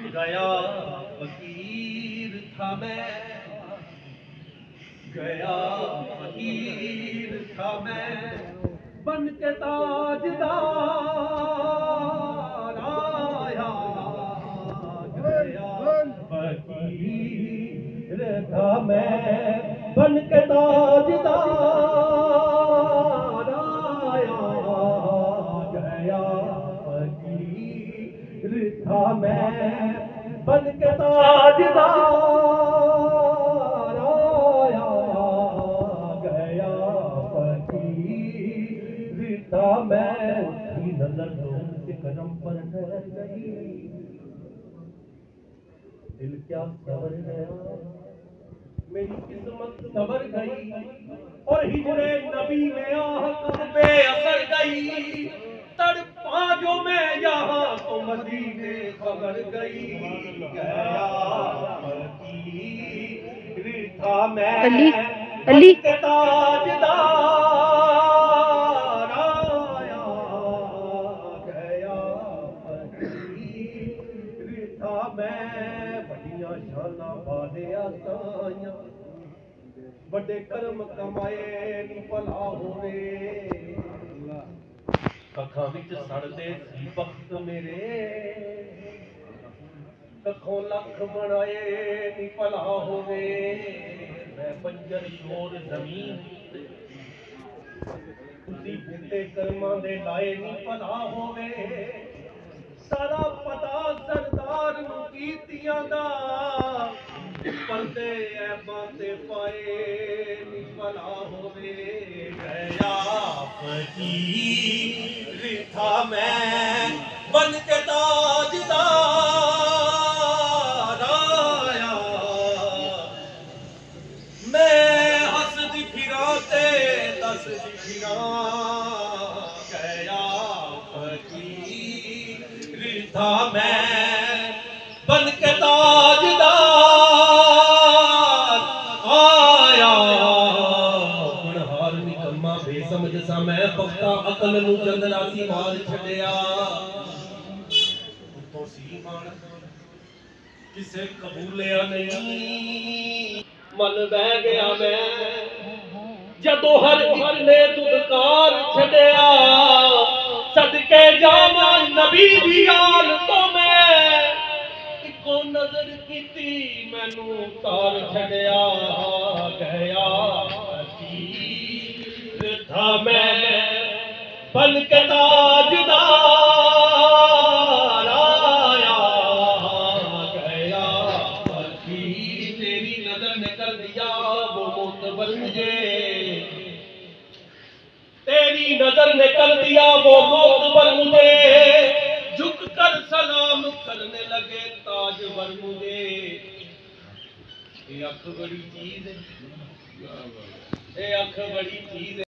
गया फकीर था मैं, गया फकीर था मैं, बन के ताजदार आया। गया फकीर था मैं, बन के ताजदार आया। गया फकीर था मैं, बन के ताजदार आया। गया फकीर था मैं, उसकी नजर के कदम पर ठहर गई। दिल क्या सवर गया, मेरी किस्मत सवर गई, और हिजरे नबी में आह कब बेअसर गई। तड़पा जो मैं यहाँ तो मदीने खबर गई। गया फकीर था मैं, अली के ताजदार आया। गया फकीर था मैं, बड़ियां शाना वाले आसाइयां, बड़े कर्म कमाए नी भला होवे। कखां विच सड़दे सी वक्त मेरे, कखों लख बनाए नी भला होवे। मैं बंजर शोर जमीन, तुसी बूटे कर्मां दे लाए नी भला होवे। सारा पता सरदार नूं कीतियां दा, पर्दे ऐबां ते पाए नी भला होवे। गया फकीर था मैं, बन के ताजदार आया। मैं हसदी फिरां ते दसदी फिरां। गया फकीर था मैं, बन के ताजदार आया। हार निकम्मा बेसमझ सा मैं, पक्का अकल नूं चंदरासी मार छड़िया। उत्तों सी मान किसे कबूलिया नहीं, मन बह गया मैं जदों हर एक ने दुदकार छड़िया। सदके जावा नबी दी आल तो मैं, इको नजर कीती मैनू तार छड़िया। गया फकीर था मैं, बन के ताजदार आया। गया फकीर, तेरी नजर ने कर दिया वो मोतबर मुझे, तेरी नजर ने कर दिया वो मोतबर मुझे। झुक कर सलाम करने लगे ताजवर मुझे। ये अख बड़ी चीज है, ये अख बड़ी चीज है।